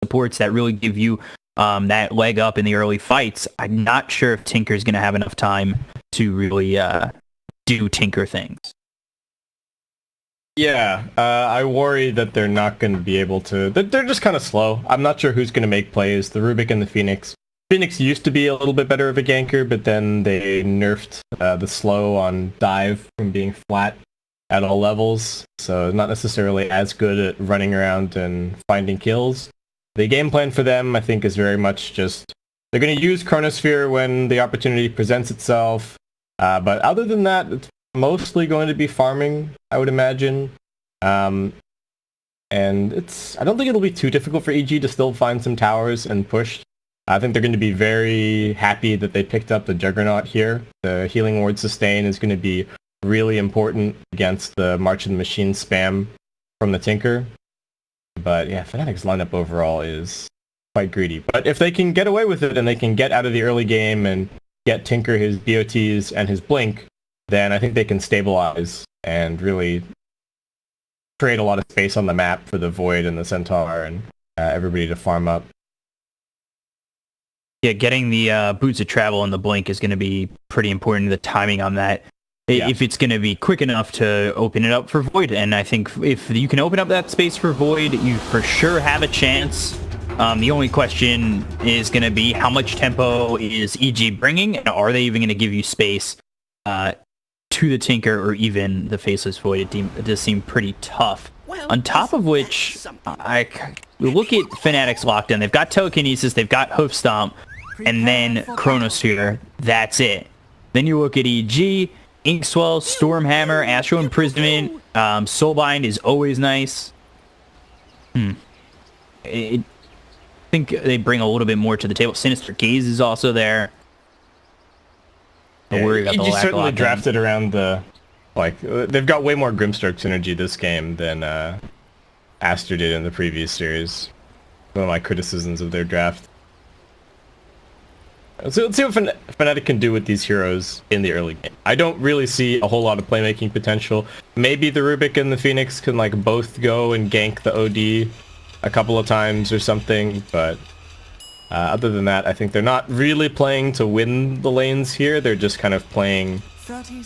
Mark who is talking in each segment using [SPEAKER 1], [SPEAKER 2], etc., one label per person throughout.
[SPEAKER 1] supports that really give you that leg up in the early fights, I'm not sure if Tinker's going to have enough time to really do Tinker things.
[SPEAKER 2] Yeah, I worry that they're not going to be able to. They're just kind of slow. I'm not sure who's going to make plays. The Rubik and the Phoenix. Phoenix used to be a little bit better of a ganker, but then they nerfed the slow on dive from being flat at all levels, so not necessarily as good at running around and finding kills. The game plan for them, I think, is very much just they're going to use Chronosphere when the opportunity presents itself, but other than that, it's mostly going to be farming, I would imagine. And I don't think it'll be too difficult for EG to still find some towers and push. I think they're going to be very happy that they picked up the Juggernaut here. The Healing Ward sustain is going to be really important against the March of the Machine spam from the Tinker. But yeah, Fnatic's lineup overall is quite greedy. But if they can get away with it and they can get out of the early game and get Tinker his BOTs and his Blink, then I think they can stabilize and really create a lot of space on the map for the Void and the Centaur and everybody to farm up.
[SPEAKER 1] Yeah, getting the Boots of Travel and the Blink is going to be pretty important, the timing on that. Yeah. If it's going to be quick enough to open it up for Void. And I think if you can open up that space for Void, you for sure have a chance. The only question is going to be how much tempo is EG bringing, and are they even going to give you space to the Tinker or even the Faceless Void? It does seem pretty tough. Well, on top of which, I look at Fnatic's lockdown. They've got Telekinesis, they've got Hoof Stomp, and then Chronosphere. That's it. Then you look at EG, Inkswell, Stormhammer, Astral Imprisonment, Soulbind is always nice. I think they bring a little bit more to the table. Sinister Gaze is also there.
[SPEAKER 2] Yeah, worry about the lack certainly drafted around the, they've got way more Grimstroke synergy this game than Aster did in the previous series. One of my criticisms of their draft. So let's see what Fnatic can do with these heroes in the early game. I don't really see a whole lot of playmaking potential. Maybe the Rubik and the Phoenix can both go and gank the OD a couple of times or something, but other than that, I think they're not really playing to win the lanes here. They're just kind of playing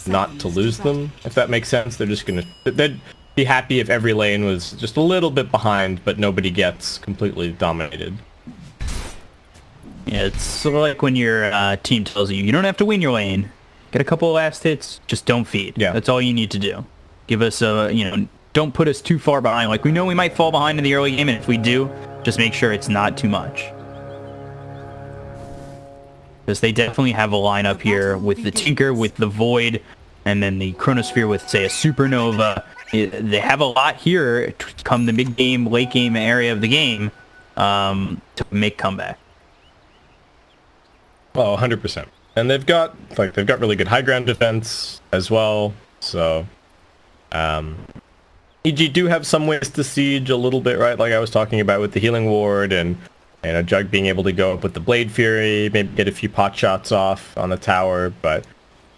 [SPEAKER 2] not to lose them, if that makes sense. They're just they'd be happy if every lane was just a little bit behind, but nobody gets completely dominated.
[SPEAKER 1] Yeah, it's sort of like when your team tells you don't have to win your lane. Get a couple of last hits, just don't feed. Yeah. That's all you need to do. Give us don't put us too far behind. We know we might fall behind in the early game, and if we do, just make sure it's not too much. Because they definitely have a lineup here with the Tinker, with the Void, and then the Chronosphere with, say, a Supernova. They have a lot here to come the mid-game, late-game area of the game to make comeback.
[SPEAKER 2] Oh, 100%. And they've got really good high ground defense as well. So, EG do have some ways to siege a little bit, right? Like I was talking about with the Healing Ward and a Jug being able to go up with the Blade Fury, maybe get a few pot shots off on the tower, but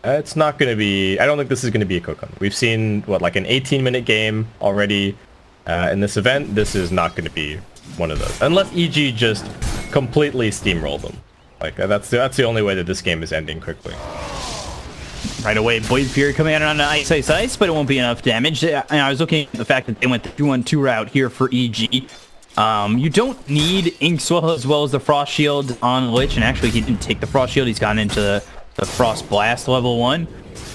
[SPEAKER 2] it's not going to be. I don't think this is going to be a Kokon. We've seen an 18-minute game already in this event. This is not going to be one of those, unless EG just completely steamroll them. That's the only way that this game is ending quickly.
[SPEAKER 1] Right away, Blade Fury coming out on Ice, Ice, Ice, but it won't be enough damage. And I was looking at the fact that they went the 2-1-2 route here for EG. You don't need Inkswell as well as the Frost Shield on Lich, and actually he didn't take the Frost Shield. He's gotten into the Frost Blast level 1.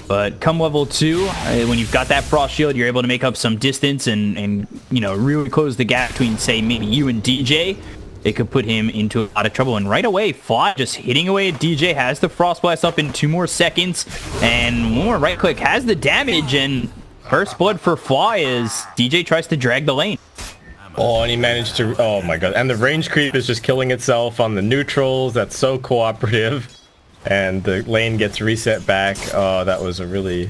[SPEAKER 1] But come level 2, when you've got that Frost Shield, you're able to make up some distance and really close the gap between, say, maybe you and DJ. It could put him into a lot of trouble. And right away, Fly just hitting away at DJ, has the Frost Blast up in 2 more seconds. And one more right click has the damage. And first blood for Fly as DJ tries to drag the lane.
[SPEAKER 2] Oh, and he managed to... Oh my god. And the range creep is just killing itself on the neutrals. That's so cooperative. And the lane gets reset back. Oh, that was a really...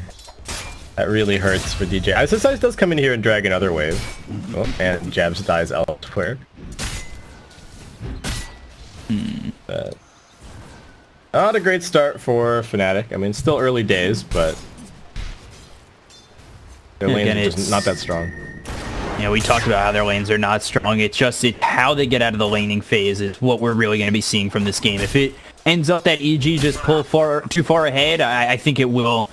[SPEAKER 2] That really hurts for DJ. Ice does come in here and drag another wave. Oh, and Jabs dies elsewhere. Not a great start for Fnatic. I mean, still early days, but their lane is just not that strong.
[SPEAKER 1] You know, we talked about how their lanes are not strong. It's just how they get out of the laning phase is what we're really going to be seeing from this game. If it ends up that EG just pull too far ahead, I think it will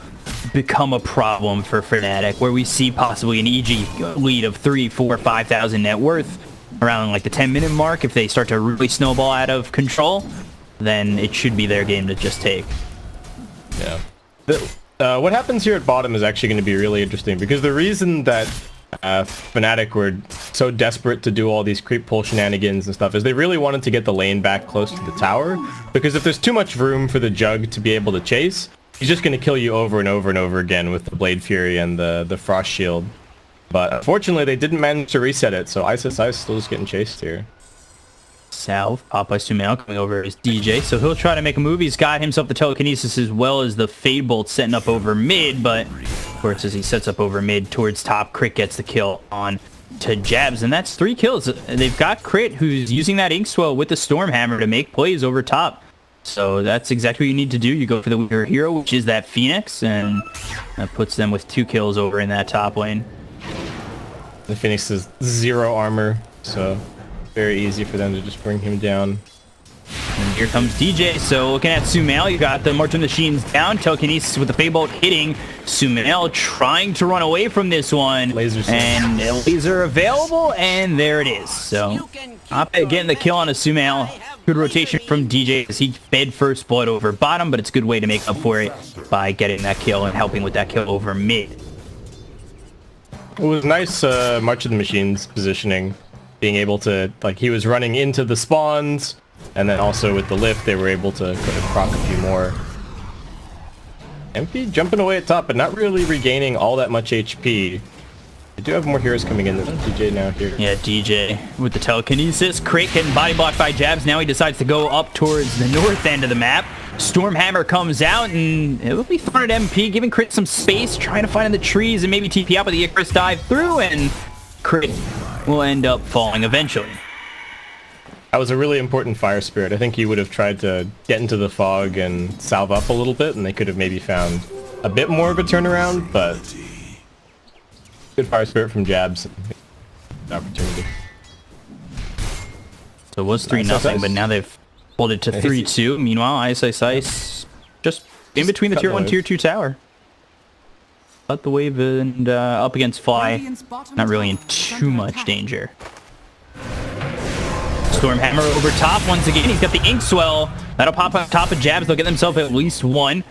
[SPEAKER 1] become a problem for Fnatic, where we see possibly an EG lead of 3, 4, 5,000 net worth around like the 10-minute mark. If they start to really snowball out of control, then it should be their game to just take.
[SPEAKER 2] Yeah. What happens here at bottom is actually going to be really interesting, because the reason that Fnatic were so desperate to do all these creep pull shenanigans and stuff is they really wanted to get the lane back close to the tower, because if there's too much room for the Jug to be able to chase, he's just going to kill you over and over and over again with the Blade Fury and the Frost Shield. But unfortunately, they didn't manage to reset it, so Ice still is getting chased here.
[SPEAKER 1] South, Pop by Sumail coming over as DJ, so he'll try to make a move. He's got himself the telekinesis as well as the Fade Bolt setting up over mid, but of course as he sets up over mid towards top, Crit gets the kill on to Jabs, and that's 3 kills. They've got Crit, who's using that Inkswell with the Stormhammer to make plays over top. So that's exactly what you need to do. You go for the weaker hero, which is that Phoenix, and that puts them with 2 kills over in that top lane.
[SPEAKER 2] The Phoenix has 0 armor, so very easy for them to just bring him down.
[SPEAKER 1] And here comes DJ. So looking at Sumail, you got the March of the Machines down. Telekinesis with the Fade Bolt hitting. Sumail trying to run away from this one.
[SPEAKER 2] Laser
[SPEAKER 1] and a laser available, and there it is. So getting the kill on a Sumail. Good rotation from DJ as he fed first blood over bottom, but it's a good way to make up for it by getting that kill and helping with that kill over mid.
[SPEAKER 2] It was nice March of the Machines positioning, being able to, like, he was running into the spawns, and then also with the lift they were able to proc a few more. MP jumping away at top, but not really regaining all that much HP. They do have more heroes coming in. There's DJ now here.
[SPEAKER 1] Yeah, DJ with the telekinesis. Crit getting body blocked by Jabs. Now he decides to go up towards the north end of the map. Stormhammer comes out, and it will be thrown at MP, giving Crit some space, trying to find in the trees and maybe TP out, but the Icarus dive through, and Crit will end up falling eventually.
[SPEAKER 2] That was a really important Fire Spirit. I think he would have tried to get into the fog and salve up a little bit, and they could have maybe found a bit more of a turnaround, but good Fire Spirit from Jabs. Opportunity.
[SPEAKER 1] So it was 3-0, but now they've pulled it to 3-2. Meanwhile, Ice just in between the tier 1 tier 2 tower. Cut the wave and up against Fly. Not really in too much danger. Stormhammer over top once again. He's got the Inkswell. That'll pop up top of Jabs. They'll get themselves at least 1.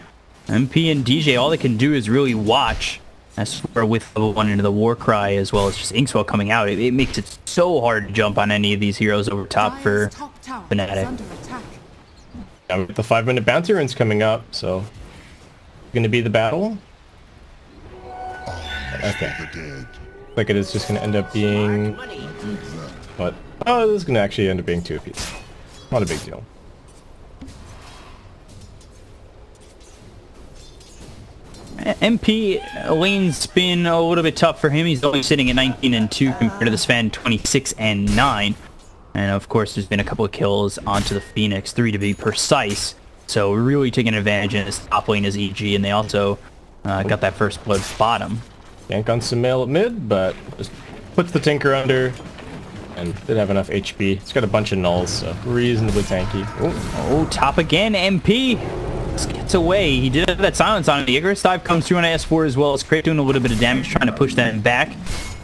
[SPEAKER 1] MP and DJ, all they can do is really watch. As for with level 1 into the Warcry, as well as just Inkswell coming out, it makes it so hard to jump on any of these heroes over top for Fnatic.
[SPEAKER 2] The 5-minute bounty run's coming up, so going to be the battle. Okay. Like it is just going to end up being what? Oh, this is going to actually end up being 2 apiece. Not a big deal.
[SPEAKER 1] MP lane's been a little bit tough for him. He's only sitting at 19-2 compared to the Sven 26-9. And of course, there's been a couple of kills onto the Phoenix, 3 to be precise. So really taking advantage in his top lane is EG, and they also got that first blood bottom.
[SPEAKER 2] Yank on Sumail at mid, but just puts the Tinker under, and didn't have enough HP. It's got a bunch of nulls, so reasonably tanky.
[SPEAKER 1] Oh, top again, MP. Gets away. He did have that silence on him. The Icarus dive comes through on S4 as well as Crit doing a little bit of damage, trying to push that back.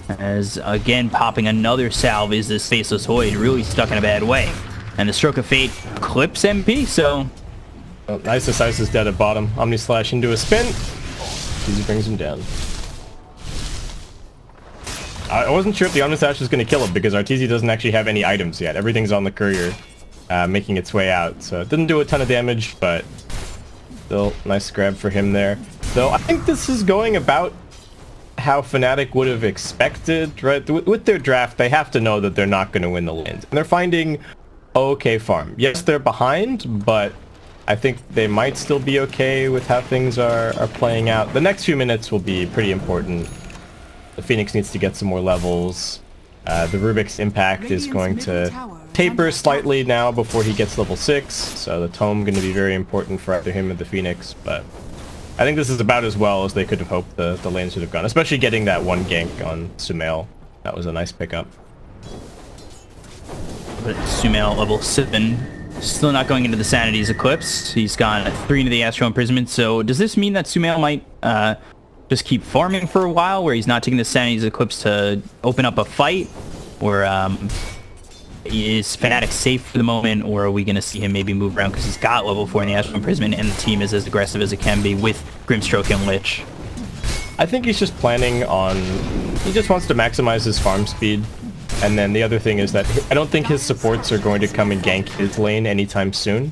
[SPEAKER 1] As again, popping another salve is this Faceless Void, really stuck in a bad way. And the Stroke of Fate clips MP, so...
[SPEAKER 2] Well, Ice is dead at bottom. Omni Slash into a spin. Easy brings him down. I wasn't sure if the Omni Slash was going to kill him because Arteezy doesn't actually have any items yet. Everything's on the courier, making its way out. So it didn't do a ton of damage, but still nice grab for him there. Though I think this is going about how Fnatic would have expected, right? With their draft, they have to know that they're not going to win the lanes. And they're finding okay farm. Yes, they're behind, but I think they might still be okay with how things are playing out. The next few minutes will be pretty important. The Phoenix needs to get some more levels. The Rubik's impact is going to taper slightly now before he gets level 6, so the Tome going to be very important for either him or the Phoenix, but I think this is about as well as they could have hoped the lane should have gone, especially getting that one gank on Sumail. That was a nice pickup.
[SPEAKER 1] But Sumail level 7, still not going into the Sanity's Eclipse. He's gone 3 into the Astral Imprisonment. So does this mean that Sumail might just keep farming for a while, where he's not taking the Sanity's Eclipse to open up a fight? Or is Fnatic safe for the moment, or are we going to see him maybe move around because he's got level 4 in the Astral Imprisonment and the team is as aggressive as it can be with Grimstroke and Lich?
[SPEAKER 2] I think he's just planning on... He just wants to maximize his farm speed. And then the other thing is that I don't think his supports are going to come and gank his lane anytime soon.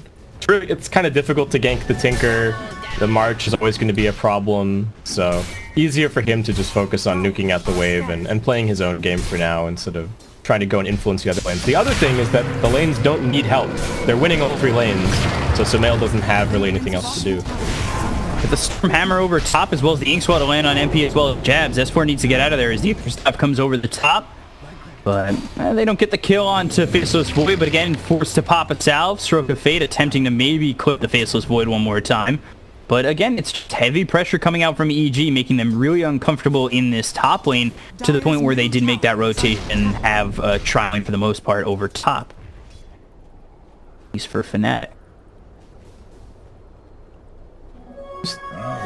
[SPEAKER 2] It's kind of difficult to gank the Tinker. The March is always going to be a problem. So easier for him to just focus on nuking out the wave and playing his own game for now instead of trying to go and influence the other lanes. The other thing is that the lanes don't need help. They're winning all 3 lanes. So Sumail doesn't have really anything else to do.
[SPEAKER 1] With the Stormhammer over top, as well as the Inkswell to land on MP, as well as Jabs, S4 needs to get out of there as the stuff comes over the top. But they don't get the kill onto Faceless Void, but again, forced to pop a salve. Stroke of Fate attempting to maybe clip the Faceless Void one more time. But again, it's just heavy pressure coming out from EG, making them really uncomfortable in this top lane, to the point where they did make that rotation and have Triling for the most part over top. At least for Fnatic.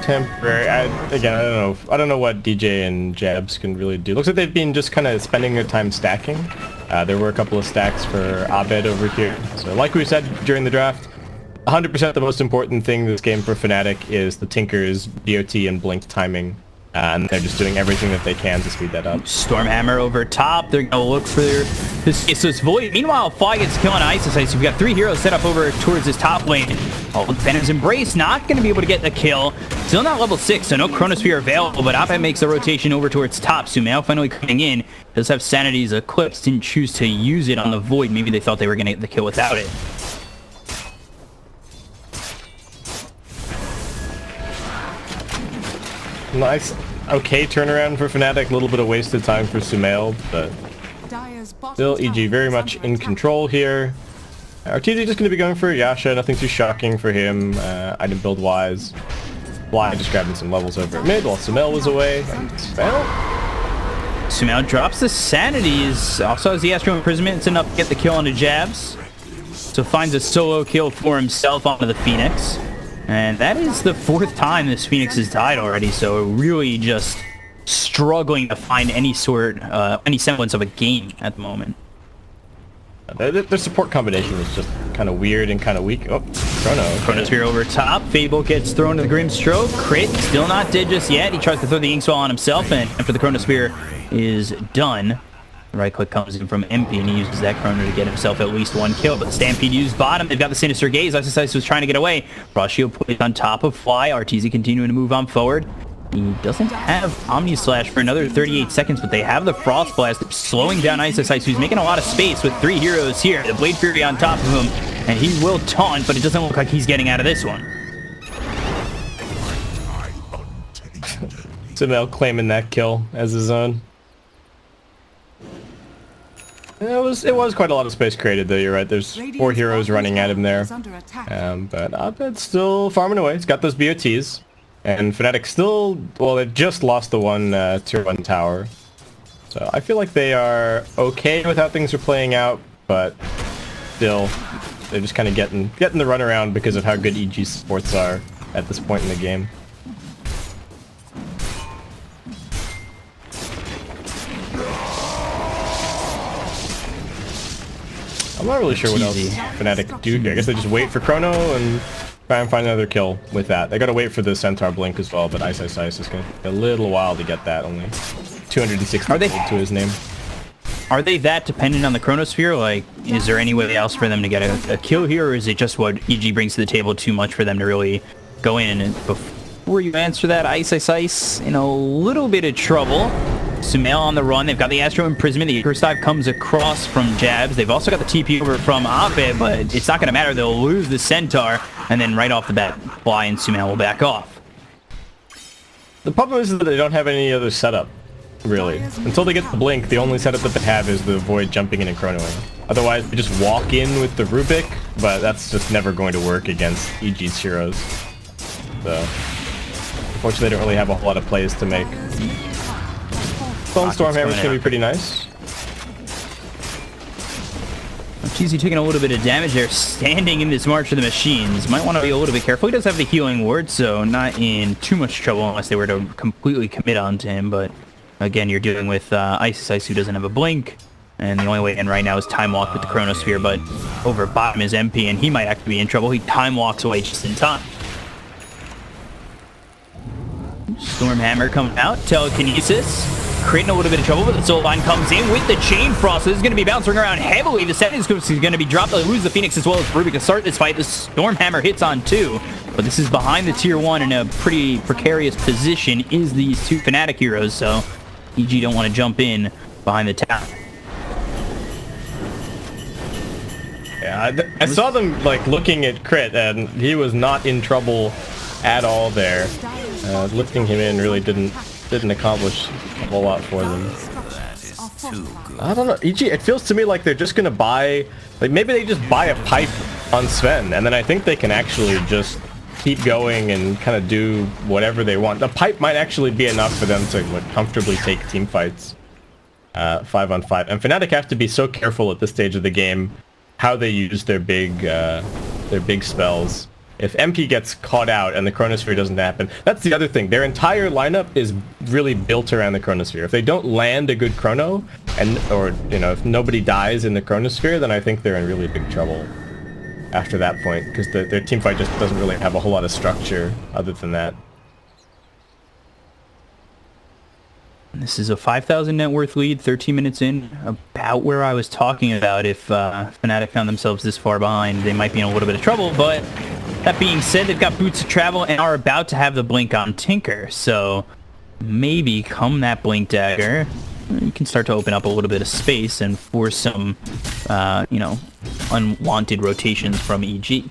[SPEAKER 2] Temporary. Again, I don't know what DJ and Jabs can really do. Looks like they've been just kind of spending their time stacking. There were a couple of stacks for Abed over here. So like we said during the draft, 100% the most important thing in this game for Fnatic is the Tinker's DOT and Blink timing. And they're just doing everything that they can to speed that up.
[SPEAKER 1] Stormhammer over top. They're going to look for this Faceless Void. Meanwhile, Fly gets kill on Ice Ice. We've got 3 heroes set up over towards this top lane. Oh, Venom's Embrace not going to be able to get the kill. Still not level 6, so no Chronosphere available, but Apep makes the rotation over towards top. Sumail finally coming in. Does have Sanity's Eclipse. Didn't choose to use it on the Void. Maybe they thought they were going to get the kill without it.
[SPEAKER 2] Nice. Okay turnaround for Fnatic. A little bit of wasted time for Sumail, but still EG very much in control here. RTZ just going to be going for Yasha. Nothing too shocking for him. Item build wise. Fly just grabbing some levels over at mid while Sumail was away.
[SPEAKER 1] Sumail drops the Sanities. Also has the Astral Imprisonment. It's enough to get the kill onto Jabs. So finds a solo kill for himself onto the Phoenix. And that is the 4th time this Phoenix has died already, so really just struggling to find any semblance of a game at the moment.
[SPEAKER 2] Their support combination is just kind of weird and kind of weak. Oh,
[SPEAKER 1] Chronosphere over top. Fable gets thrown to the Grimstroke. Crit, still not dead just yet. He tries to throw the Inkswell on himself, and after the Chronosphere is done, the right click comes in from MP, and he uses that Chrono to get himself at least 1 kill. But Stampede used bottom. They've got the Sinister Gaze. Ice Ice was trying to get away. Frost Shield put on top of Fly. RTZ continuing to move on forward. He doesn't have Omni Slash for another 38 seconds, but they have the Frost Blast slowing down Ice Ice, who's making a lot of space with 3 heroes here. The Blade Fury on top of him, and he will taunt, but it doesn't look like he's getting out of this one.
[SPEAKER 2] Sumail claiming that kill as his own. It was quite a lot of space created, though. You're right. There's 4 heroes running at him there. But Abed's still farming away. He's got those BOTs. And Fnatic still, well, they just lost the one tier 1 tower. So I feel like they are okay with how things are playing out, but still, they're just kind of getting the runaround because of how good EG supports are at this point in the game. I'm not really sure what else Fnatic do here. I guess they just wait for Chrono and try and find another kill with that. They gotta wait for the Centaur Blink as well, but Ice Ice Ice is gonna take a little while to get that. Only 260 gold to his name.
[SPEAKER 1] Are they that dependent on the Chronosphere? Like, is there any way else for them to get a kill here, or is it just what EG brings to the table too much for them to really go in? And before you answer that, Ice Ice Ice in a little bit of trouble. Sumail on the run. They've got the Astral Imprisonment. The Icarus Dive comes across from Jabs. They've also got the TP over from Abed, but it's not going to matter. They'll lose the Centaur, and then right off the bat, Fly and Sumail will back off.
[SPEAKER 2] The problem is that they don't have any other setup, really. Until they get the Blink, the only setup that they have is the Void jumping in and chronoing. Otherwise, they just walk in with the Rubik, but that's just never going to work against EG's heroes. So, unfortunately, they don't really have a whole lot of plays to make. Bone Stormhammer's gonna be pretty nice.
[SPEAKER 1] TZ taking a little bit of damage there, standing in this March of the Machines. Might want to be a little bit careful. He does have the healing ward, so not in too much trouble unless they were to completely commit onto him. But again, you're dealing with Ice, who doesn't have a blink, and the only way in right now is Time Walk with the Chronosphere. But over bottom is MP, and he might actually be in trouble. He Time Walks away just in time. Stormhammer coming out, Telekinesis. Creating a little bit of trouble, but the Soul Line comes in with the Chain Frost. This is going to be bouncing around heavily. The settings is going to be dropped. They lose the Phoenix as well as Rubik to start this fight. The Stormhammer hits on 2, but this is behind the tier 1 in a pretty precarious position is these 2 Fnatic heroes, so EG don't want to jump in behind the tower.
[SPEAKER 2] Yeah, I saw them like looking at Crit, and he was not in trouble at all there. Lifting him in really didn't accomplish a whole lot for them. I don't know, EG, it feels to me like they're just gonna buy, like maybe they just buy a pipe on Sven, and then I think they can actually just keep going and kind of do whatever they want. The pipe might actually be enough for them to like, comfortably take team fights 5-on-5. And Fnatic have to be so careful at this stage of the game how they use their big spells. If MP gets caught out and the Chronosphere doesn't happen, that's the other thing. Their entire lineup is really built around the Chronosphere. If they don't land a good Chrono, or if nobody dies in the Chronosphere, then I think they're in really big trouble after that point, because their team fight just doesn't really have a whole lot of structure other than that.
[SPEAKER 1] This is a 5,000 net worth lead, 13 minutes in, about where I was talking about. If Fnatic found themselves this far behind, they might be in a little bit of trouble, but that being said, they've got Boots of Travel and are about to have the blink on Tinker, so maybe come that blink dagger, you can start to open up a little bit of space and force some, unwanted rotations from EG.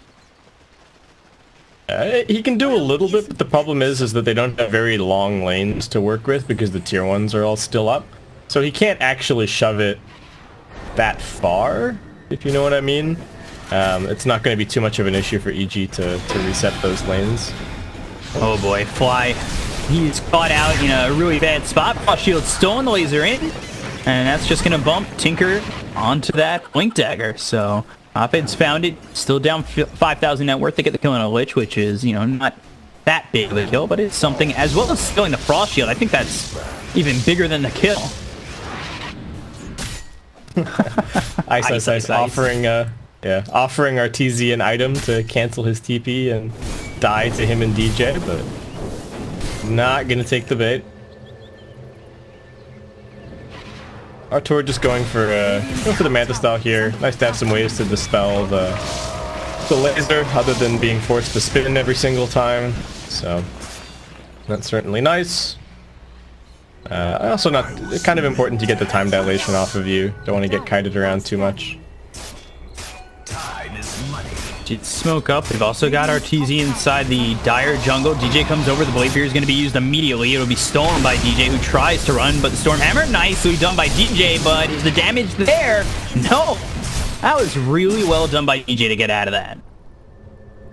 [SPEAKER 2] He can do a little bit, but the problem is that they don't have very long lanes to work with because the tier 1s are all still up. So he can't actually shove it that far, if you know what I mean. It's not going to be too much of an issue for EG to reset those lanes.
[SPEAKER 1] Oh boy, Fly. He's caught out in a really bad spot. Frost Shield stolen, the laser in, and that's just going to bump Tinker onto that Blink Dagger. So Oped's found it, still down 5,000 net worth to get the kill on a Lich, which is, not that big of a kill, but it's something, as well as stealing the Frost Shield. I think that's even bigger than the kill.
[SPEAKER 2] Ice. Offering our TZ an item to cancel his TP and die to him and DJ, but not gonna take the bait. Artur just going for the Manta style here. Nice to have some ways to dispel the laser, other than being forced to spin every single time. So that's certainly nice. Also kind of important to get the time dilation off of you. Don't want to get kited around too much.
[SPEAKER 1] Did smoke up. We've also got our TZ inside the Dire jungle. DJ comes over. The Blade Spear is going to be used immediately. It'll be stolen by DJ, who tries to run, but the Stormhammer, nicely done by DJ, but is the damage there? No! That was really well done by DJ to get out of that.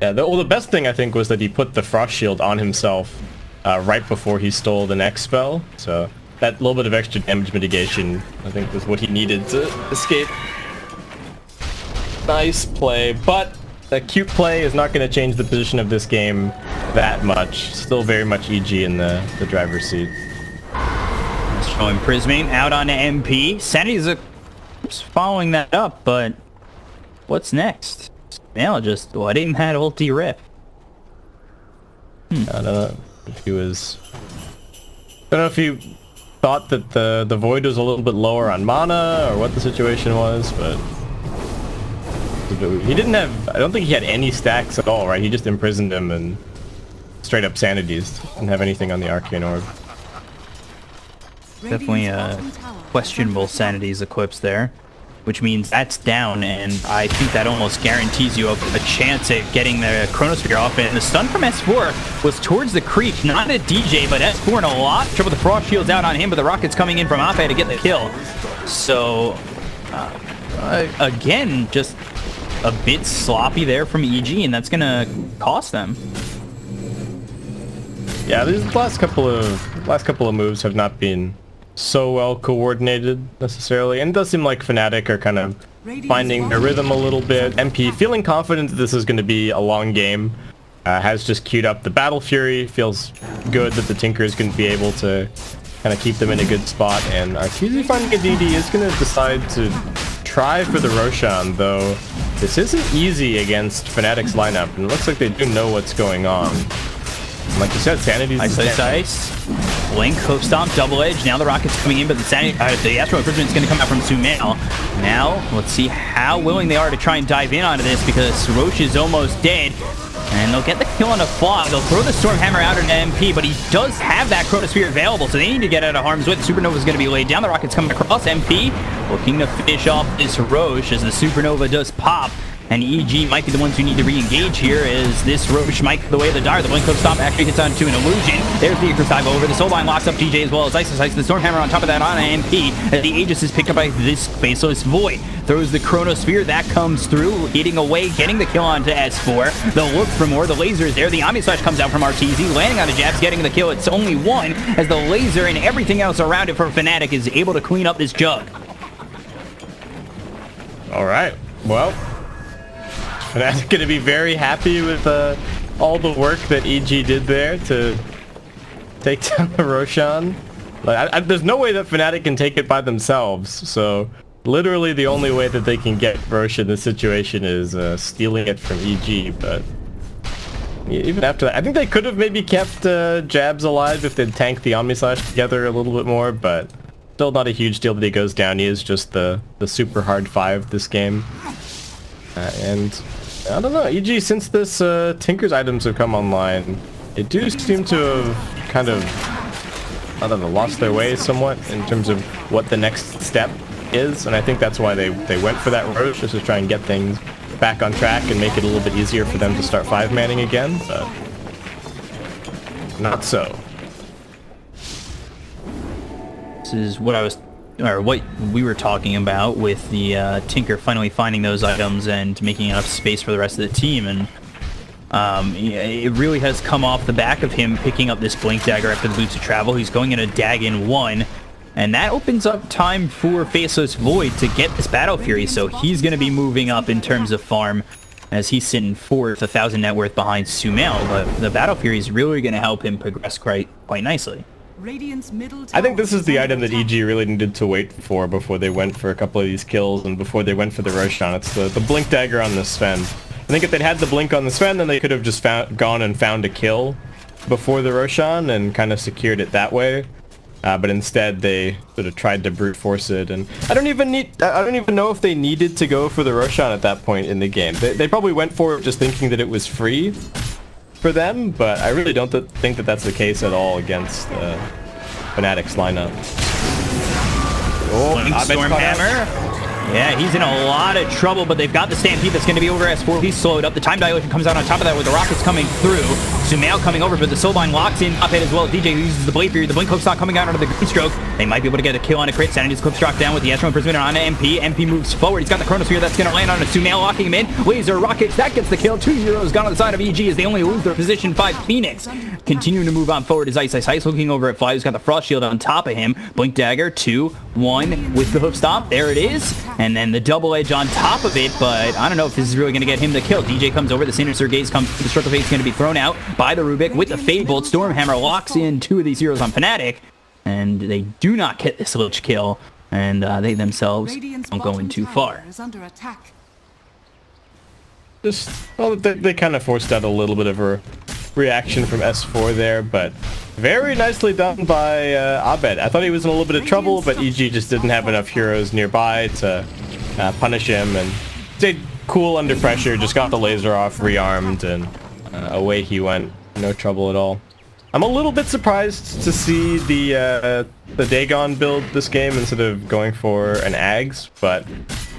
[SPEAKER 2] Yeah, the best thing, I think, was that he put the Frost Shield on himself right before he stole the next spell. So that little bit of extra damage mitigation, I think, was what he needed to escape. Nice play, but the cute play is not going to change the position of this game that much. Still very much EG in the driver's seat.
[SPEAKER 1] Showing Prismate out on MP. Sanity's following that up, but what's next? Snail just letting that ulti rip.
[SPEAKER 2] I don't know if he was... I don't know if he thought that the Void was a little bit lower on mana, or what the situation was, but... He didn't have... I don't think he had any stacks at all, right? He just imprisoned him and straight up sanities. Didn't have anything on the Arcane Orb.
[SPEAKER 1] Definitely questionable sanities equips there, which means that's down, and I think that almost guarantees you a chance at getting the Chronosphere off. And the stun from S4 was towards the creep, not at DJ, but S4 in a lot of trouble. The Frost Shield's out on him, but the Rocket's coming in from Ape to get the kill. So, again, just a bit sloppy there from EG, and that's gonna cost them.
[SPEAKER 2] Yeah, these last couple of moves have not been so well coordinated necessarily, and it does seem like Fnatic are kind of finding their rhythm a little bit. MP feeling confident that this is going to be a long game. Has just queued up the Battle Fury. Feels good that the Tinker is going to be able to kind of keep them in a good spot. And Arteezy finding a DD is going to decide to try for the Roshan, though this isn't easy against Fnatic's lineup, and it looks like they do know what's going on. Like you said, Sanity's
[SPEAKER 1] Ice. Blink, Hook Stomp, Double Edge. Now the Rocket's coming in, but the Astral Refrigerant's going to come out from Sumail. Now, let's see how willing they are to try and dive in onto this, because Roche is almost dead. And they'll get the kill on a Fog. They'll throw the Stormhammer out into MP, but he does have that Chronosphere available, so they need to get out of harm's way. The Supernova is going to be laid down. The Rocket's coming across. MP looking to finish off this Roche as the Supernova does pop. And EG might be the ones who need to re-engage here, as this Roche might the way of the Dire. The Blink Hook Stomp actually hits onto an Illusion. There's the Icarus dive over. The Soulbind locks up DJ as well as Ice. The Stormhammer on top of that on MP. As the Aegis is picked up by this Faceless Void. Throws the Chronosphere. That comes through, hitting away, getting the kill onto S4. They'll look for more. The laser is there. The Omni Slash comes out from Arteezy, landing on a Jabs, getting the kill. It's only one, as the laser and everything else around it for Fnatic is able to clean up this Jug.
[SPEAKER 2] All right. Well, Fnatic going to be very happy with all the work that EG did there to take down the Roshan. Like, there's no way that Fnatic can take it by themselves, so literally the only way that they can get Roche in this situation is stealing it from EG, but even after that, I think they could have maybe kept Jabs alive if they'd tanked the Omni Slash together a little bit more, but still not a huge deal that he goes down. He is just the super hard 5 this game. And I don't know, EG, since this Tinker's items have come online, they do seem to have kind of, I don't know, lost their way somewhat in terms of what the next step is, and I think that's why they went for that Roche, just to try and get things back on track and make it a little bit easier for them to start 5-manning again, but not so.
[SPEAKER 1] This is what what we were talking about with the Tinker finally finding those items and making enough space for the rest of the team, and it really has come off the back of him picking up this Blink Dagger after the Boots of Travel. He's going in a Dagon 1, and that opens up time for Faceless Void to get this Battle Fury, so he's going to be moving up in terms of farm as he's sitting 4th, 1,000 net worth behind Sumail, but the Battle Fury is really going to help him progress quite nicely.
[SPEAKER 2] I think this is the item that EG really needed to wait for before they went for a couple of these kills and before they went for the Roshan. It's the Blink Dagger on the Sven. I think if they'd had the Blink on the Sven, then they could have just gone and found a kill before the Roshan and kind of secured it that way. But instead they sort of tried to brute force it, and I don't even know if they needed to go for the Roshan at that point in the game. They probably went for it just thinking that it was free for them, but I really don't think that that's the case at all against Fnatic's lineup.
[SPEAKER 1] Oh, Stormhammer. Yeah, he's in a lot of trouble, but they've got the Stampede that's going to be over S4. He's slowed up. The Time Dilation comes out on top of that with the Rockets coming through. Sumail coming over, but the Soulbind locks in up it as well. DJ uses the Blade Fury. The Blink Hook's not coming out under the Green Stroke. They might be able to get a kill on a crit. Sanity's Clip Stroke down with the Astral Imprisonment on MP. MP moves forward. He's got the Chronosphere that's going to land on a Sumail, locking him in. Laser Rockets, that gets the kill. 2 heroes gone on the side of EG as they only lose their position 5. Phoenix continuing to move on forward as Ice looking over at Fly, who's got the Frost Shield on top of him. Blink Dagger, 2, 1 with the Hoof Stomp. There it is. And then the Double Edge on top of it, but I don't know if this is really going to get him the kill. DJ comes over, the Sinister Gaze comes, the Stroke of Fate is going to be thrown out by the Rubik with the Fade Bolt. Stormhammer locks in 2 of these heroes on Fnatic, and they do not get this Lich kill, and they themselves don't go in too far.
[SPEAKER 2] Well, they kind of forced out a little bit of a reaction from S4 there, but very nicely done by Abed. I thought he was in a little bit of trouble, but EG just didn't have enough heroes nearby to punish him, and stayed cool under pressure, just got the laser off, rearmed, and away he went. No trouble at all. I'm a little bit surprised to see the Dagon build this game instead of going for an Ags, but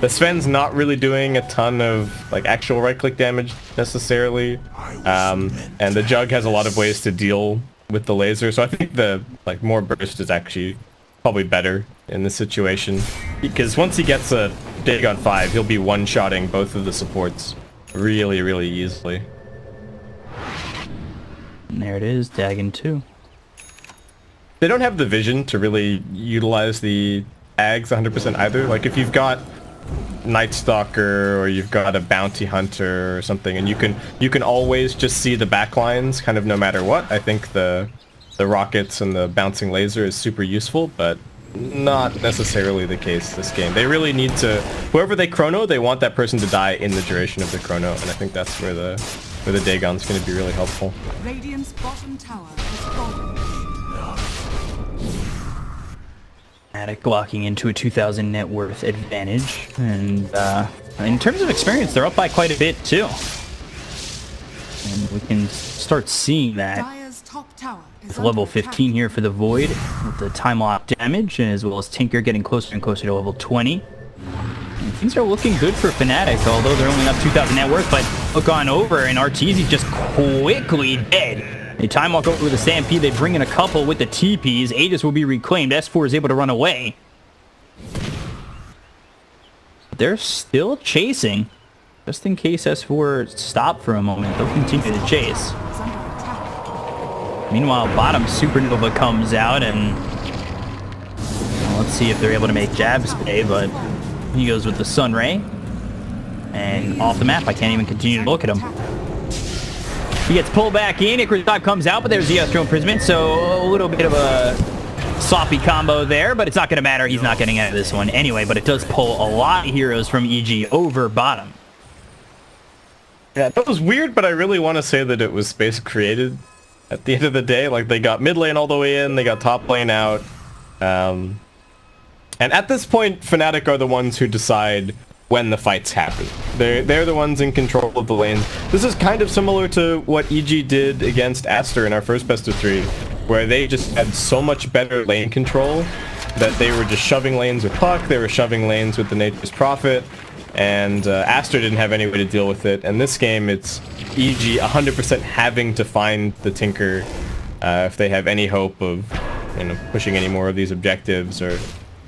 [SPEAKER 2] the Sven's not really doing a ton of like actual right-click damage necessarily, and the Jug has a lot of ways to deal with the laser, so I think the more burst is actually probably better in this situation, because once he gets a Dagon 5, he'll be one-shotting both of the supports really easily.
[SPEAKER 1] And there it is, Dagon 2.
[SPEAKER 2] they don't have the vision to really utilize the Ags 100% either. Like if you've got Night Stalker or you've got a Bounty Hunter or something, and you can always just see the backlines kind of no matter what. I think the rockets and the bouncing laser is super useful, but not necessarily the case this game. They really need to, whoever they chrono, they want that person to die in the duration of the chrono, and I think that's where the Dagon's going to be really helpful.
[SPEAKER 3] Radiant's bottom tower is falling.
[SPEAKER 1] Fnatic locking into a 2,000 net worth advantage, and in terms of experience, they're up by quite a bit too. And we can start seeing that.
[SPEAKER 3] Dire's top tower is
[SPEAKER 1] It's level
[SPEAKER 3] under
[SPEAKER 1] 15
[SPEAKER 3] attack.
[SPEAKER 1] here for the Void, with the time lock damage, as well as Tinker getting closer and closer to level 20. And things are looking good for Fnatic, although they're only up 2,000 net worth, but look on over, and Arteezy just quickly dead. They time walk over with the Stampede, they bring in a couple with the TPs, Aegis will be reclaimed, S4 is able to run away. They're still chasing. Just in case S4 stop for a moment, they'll continue to chase.
[SPEAKER 3] Is under attack.
[SPEAKER 1] Meanwhile, bottom Supernova comes out, and well, let's see if they're able to make Jabs pay, but he goes with the Sun Ray. And off the map, I can't even continue to look at him. He gets pulled back in, Icarus Dive comes out, but there's the Astral Imprisonment, so a little bit of a sloppy combo there, but it's not going to matter. He's not getting out of this one anyway, but it does pull a lot of heroes from EG over bottom.
[SPEAKER 2] Yeah, that was weird, but I really want to say that it was space created at the end of the day. Like, they got mid lane all the way in, they got top lane out. And at this point, Fnatic are the ones who decide when the fights happen. They're the ones in control of the lanes. This is kind of similar to what EG did against Aster in our first best of 3, where they just had so much better lane control that they were just shoving lanes with Puck, they were shoving lanes with the Nature's Prophet, and Aster didn't have any way to deal with it. And this game, it's EG 100% having to find the Tinker if they have any hope of, you know, pushing any more of these objectives or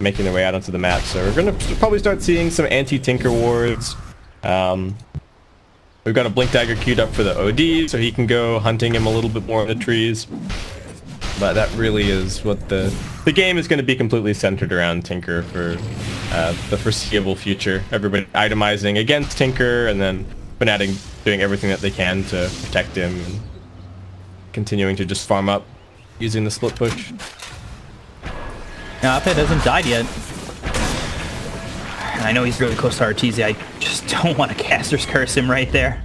[SPEAKER 2] making their way out onto the map. So we're going to probably start seeing some anti-Tinker wards. We've got a Blink Dagger queued up for the OD, so he can go hunting him a little bit more in the trees. But that really is what the game is going to be, completely centered around Tinker for the foreseeable future. Everybody itemizing against Tinker, and then Fnatic doing everything that they can to protect him, and continuing to just farm up using the split push.
[SPEAKER 1] Now, Ape hasn't died yet. I know he's really close to Arteezy. I just don't want to Caster's Curse him right there.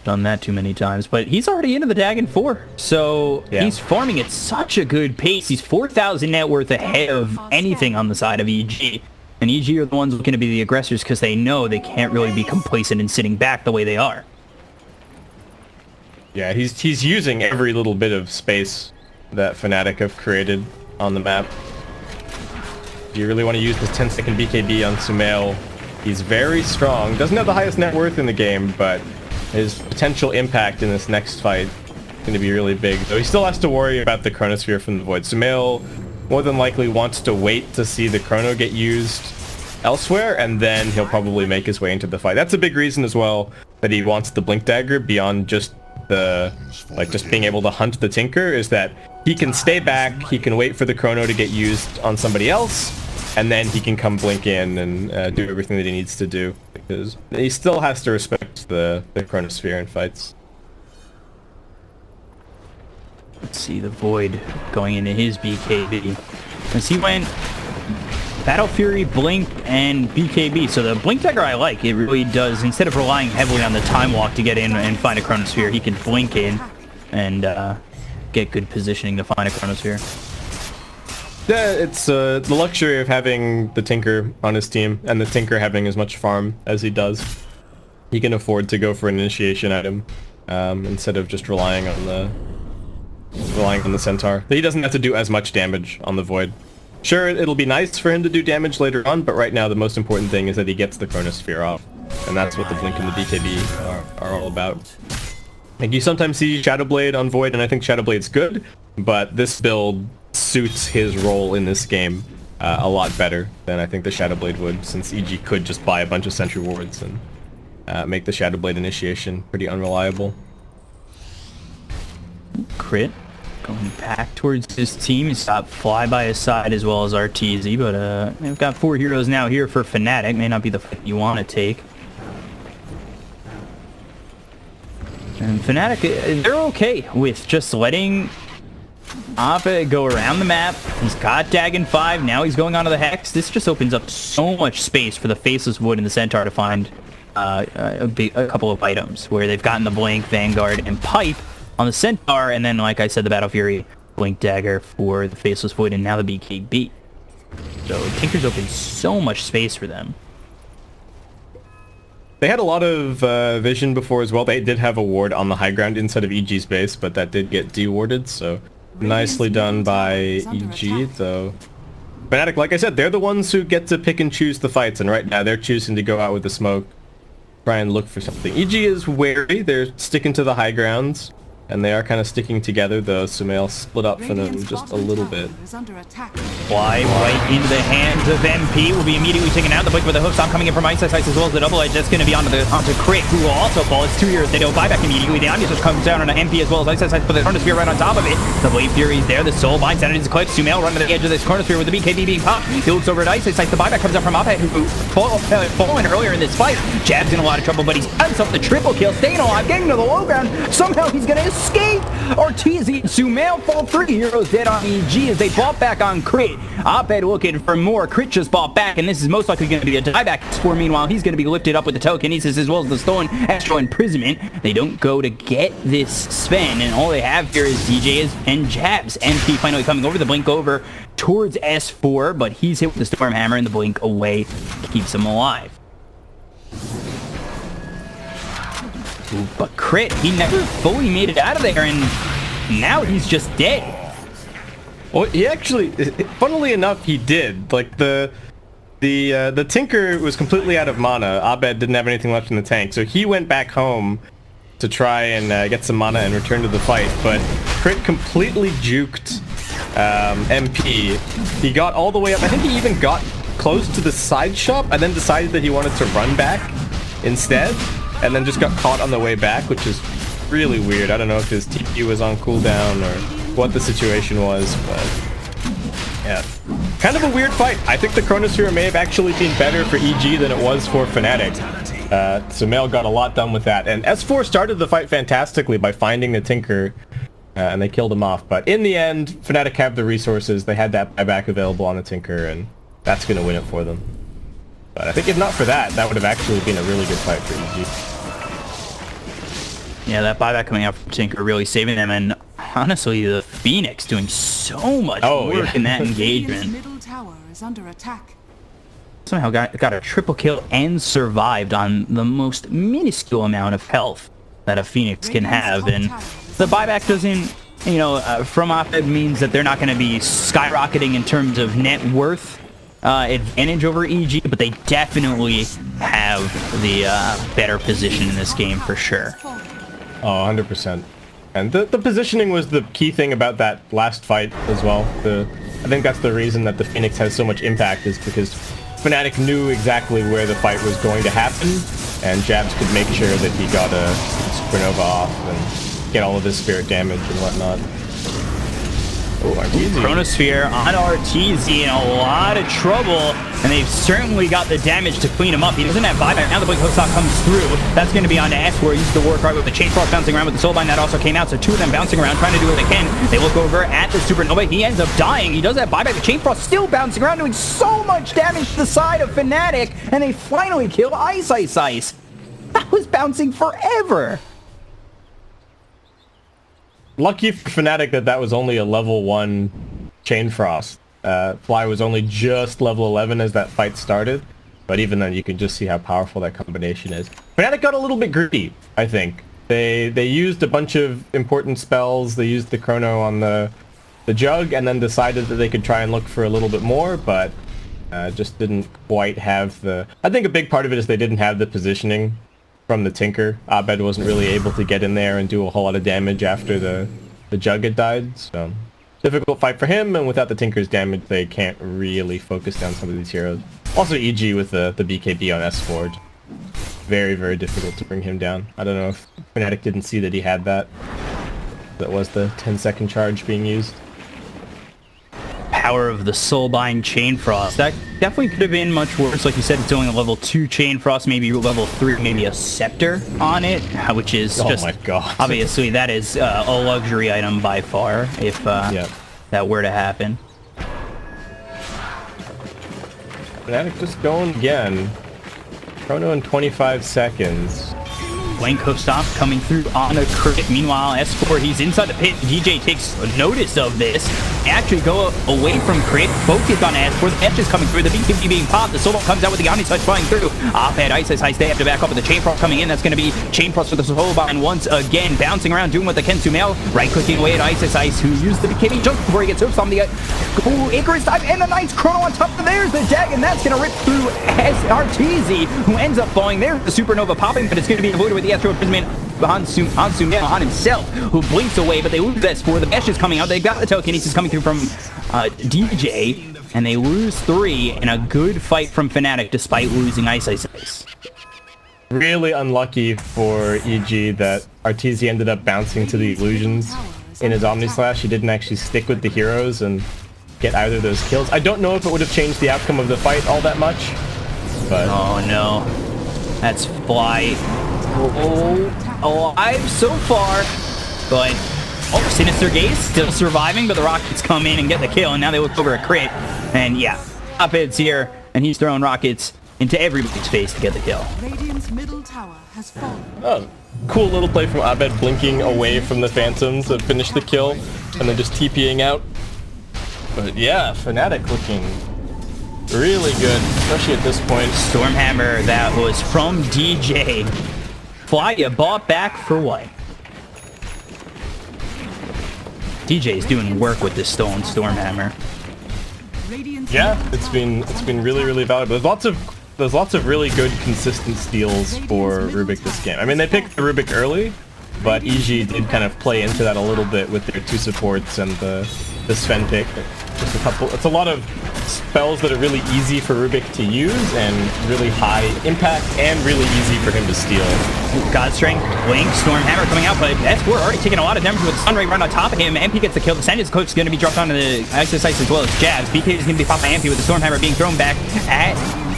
[SPEAKER 1] Done that too many times, but he's already into the Dagon 4, so
[SPEAKER 2] yeah.
[SPEAKER 1] He's farming at such a good pace. He's 4,000 net worth ahead of anything on the side of EG, and EG are the ones looking to be the aggressors because they know they can't really be complacent and sitting back the way they are.
[SPEAKER 2] Yeah, he's using every little bit of space that Fnatic have created on the map. If you really want to use this 10-second BKB on Sumail, he's very strong. Doesn't have the highest net worth in the game, but his potential impact in this next fight is going to be really big. Though he still has to worry about the Chronosphere from the Void. Sumail more than likely wants to wait to see the Chrono get used elsewhere, and then he'll probably make his way into the fight. That's a big reason as well that he wants the Blink Dagger beyond just just being able to hunt the Tinker, is that he can stay back, he can wait for the Chrono to get used on somebody else, and then he can come blink in and do everything that he needs to do, because he still has to respect the Chronosphere in fights.
[SPEAKER 1] Let's see the Void going into his BKB. As he went Battle Fury, Blink, and BKB. So the Blink Dagger I like. It really does, instead of relying heavily on the Time Walk to get in and find a Chronosphere, he can blink in and get good positioning to find a Chronosphere.
[SPEAKER 2] Yeah, it's the luxury of having the Tinker on his team, and the Tinker having as much farm as he does. He can afford to go for an initiation item instead of just relying on the Centaur. He doesn't have to do as much damage on the Void. Sure, it'll be nice for him to do damage later on, but right now the most important thing is that he gets the Chronosphere off, and that's what the Blink and the BKB are all about. Like, you sometimes see Shadowblade on Void, and I think Shadowblade's good, but this build suits his role in this game a lot better than I think the Shadowblade would, since EG could just buy a bunch of Sentry Wards and make the Shadowblade initiation pretty unreliable.
[SPEAKER 1] Crit going back towards his team. He's got Fly by his side as well as Arteezy, but they've got 4 heroes now here for Fnatic. May not be the fight you want to take. And Fnatic, they're okay with just letting Appa go around the map. He's got Dagon 5. Now he's going onto the Hex. This just opens up so much space for the Faceless Wood and the Centaur to find a couple of items where they've gotten the Blink, Vanguard, and Pipe on the Centaur, and then, like I said, the Battle Fury, Blink Dagger for the Faceless Void, and now the BKB. So Tinker's opened so much space for them.
[SPEAKER 2] They had a lot of vision before as well. They did have a ward on the high ground inside of EG's base, but that did get dewarded, so nicely done by EG, though. Fnatic, like I said, they're the ones who get to pick and choose the fights, and right now they're choosing to go out with the smoke, try and look for something. EG is wary. They're sticking to the high grounds, and they are kind of sticking together, though Sumail split up for them just a little bit.
[SPEAKER 1] Fly right into the hands of MP. Will be immediately taken out. The Blink with the hook stop coming in from Ice as well as the double edge. That's going to be onto Crit, who will also fall. It's 2 heroes. They don't buy back immediately. The Omnius comes down on an MP as well as Ice but the Chronosphere right on top of it. The Blade Fury's there. The Soul binds out of his clip. Sumail running to the edge of this Chronosphere with the BKB being popped. He looks over at Ice. The buyback comes up from Appa, who fallen earlier in this fight. Jab's in a lot of trouble, but he's got himself the triple kill, staying alive, getting to the low ground. Somehow he's going to escape. Arteezy and Sumail fall. 3 heroes dead on EG as they bought back on Crit. Oped looking for more. Crit just bought back, and this is most likely going to be a dieback score. Meanwhile, he's going to be lifted up with the telekinesis as well as the stolen Astral Imprisonment. They don't go to get this Sven, and all they have here is DJs and Jabs. MP finally coming over, the Blink over towards S4, but he's hit with the Storm Hammer, and the Blink away keeps him alive. Ooh, but Crit, he never fully made it out of there, and now he's just dead.
[SPEAKER 2] Well, he actually, funnily enough, he did. Like, the Tinker was completely out of mana. Abed didn't have anything left in the tank, so he went back home to try and get some mana and return to the fight, but Crit completely juked MP. He got all the way up. I think he even got close to the side shop and then decided that he wanted to run back instead, and then just got caught on the way back, which is really weird. I don't know if his TP was on cooldown or what the situation was, but yeah. Kind of a weird fight. I think the Chronosphere may have actually been better for EG than it was for Fnatic. Sumail got a lot done with that, and S4 started the fight fantastically by finding the Tinker, and they killed him off. But in the end, Fnatic have the resources. They had that buyback available on the Tinker, and that's going to win it for them. But I think if not for that, that would have actually been a really good fight for EG.
[SPEAKER 1] Yeah, that buyback coming out from Tinker really saving them, and honestly, the Phoenix doing so much work in that engagement.
[SPEAKER 3] Middle tower is under attack.
[SPEAKER 1] Somehow got a triple kill and survived on the most minuscule amount of health that a Phoenix can have, and the buyback doesn't, you know, from Oped means that they're not going to be skyrocketing in terms of net worth advantage over EG, but they definitely have the better position in this game for sure.
[SPEAKER 2] Oh, 100%. And the positioning was the key thing about that last fight as well. I think that's the reason that the Phoenix has so much impact, is because Fnatic knew exactly where the fight was going to happen, and Jabs could make sure that he got a Supernova off and get all of his spirit damage and whatnot. Oh, Arteezy.
[SPEAKER 1] Chronosphere on Arteezy in a lot of trouble, and they've certainly got the damage to clean him up. He doesn't have buyback. Now the Blink Hookshot comes through. That's going to be on to S, where he uses the War Cry with the Chain Frost bouncing around with the Soulbind. That also came out, so 2 of them bouncing around, trying to do what they can. They look over at the Supernova. He ends up dying. He does have buyback. The Chain Frost still bouncing around, doing so much damage to the side of Fnatic, and they finally kill Ice. That was bouncing forever.
[SPEAKER 2] Lucky for Fnatic that was only a level 1 Chain Frost. Fly was only just level 11 as that fight started, but even then you can just see how powerful that combination is. Fnatic got a little bit greedy, I think. They used a bunch of important spells. They used the Chrono on the Jug, and then decided that they could try and look for a little bit more, but just didn't quite have the... I think a big part of it is they didn't have the positioning from the Tinker. Abed wasn't really able to get in there and do a whole lot of damage after the Jug had died, so difficult fight for him, and without the Tinker's damage they can't really focus down some of these heroes. Also EG with the BKB on S4, very, very difficult to bring him down. I don't know if Fnatic didn't see that he had that. That was the 10-second charge being used.
[SPEAKER 1] Power of the Soulbind Chain Frost. That definitely could have been much worse. Like you said, it's only a level 2 Chain Frost, maybe level 3, maybe a Scepter on it, which is just...
[SPEAKER 2] Oh my god.
[SPEAKER 1] Obviously, that is a luxury item by far, if that were to happen.
[SPEAKER 2] Fnatic just going again. Chrono in 25 seconds.
[SPEAKER 1] Blank Hoof Stomp coming through on a crit. Meanwhile, S4, he's inside the pit. DJ takes notice of this. Actually go away from crit. Focus on S4. The F is coming through. The BKB being popped. The solo comes out with the Omni Touch flying through. Op-Ed Ice Ice. They have to back up with the Chain Frost coming in. That's going to be Chain Frost for the Soulbind once again. Bouncing around, doing what they can. Sumail right-clicking away at Ice Ice, who used the BKB just before he gets hooked on the Icarus dive and the Knight's Chrono on top of there's the Jag, and that's going to rip through Arteezy, who ends up falling there. The Supernova popping, but it's going to be avoided with the Astro Imprisonment on Sumail, on himself, who blinks away, but they lose S4. The Bash is coming out. They've got the telekinesis coming through from DJ, and they lose 3 in a good fight from Fnatic despite losing Ice Ice Ice.
[SPEAKER 2] Really unlucky for EG that Arteezy ended up bouncing to the illusions in his Omni Slash. He didn't actually stick with the heroes and get either of those kills. I don't know if it would have changed the outcome of the fight all that much, but...
[SPEAKER 1] Oh no. That's Fly. Alive so far, but Sinister Gaze still surviving, but the Rockets come in and get the kill, and now they look over a crit, and yeah, Op-Ed's here, and he's throwing rockets into everybody's face to get the kill.
[SPEAKER 3] Radiant's middle tower has fallen.
[SPEAKER 2] Oh, cool little play from Op-Ed blinking away from the Phantoms to finish the kill, and then just TPing out. But yeah, Fnatic looking really good, especially at this point.
[SPEAKER 1] Stormhammer, that was from DJ. Fly, you bought back for what? DJ's doing work with this stolen Stormhammer.
[SPEAKER 2] Yeah, it's been really valuable. There's lots of really good consistent steals for Rubik this game. I mean, they picked the Rubik early, but EG did kind of play into that a little bit with their 2 supports and the Sven pick. Just a couple. It's a lot of spells that are really easy for Rubik to use and really high impact and really easy for him to steal.
[SPEAKER 1] God Strength, Blink, Stormhammer coming out, but S4 already taking a lot of damage with Sunray right on top of him. MP gets the kill. The Sanders Coach is going to be dropped onto the Ice Ice as well as Jabs. BK is going to be popped by MP with the Stormhammer being thrown back at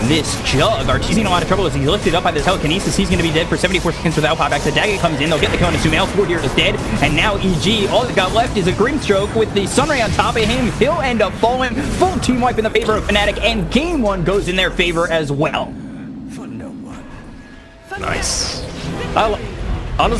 [SPEAKER 1] this Jug. Arteezy in a lot of trouble as he's lifted up by the telekinesis. He's going to be dead for 74 seconds without pop back. The Dagger comes in. They'll get the kill on Sumail. 4 here is dead. And now EG, all they've got left is a Grimstroke with the Sunray on top of him. He'll end up falling. Full team wipe in the favor of Fnatic, and game 1 goes in their favor as well.
[SPEAKER 2] Nice. Honestly,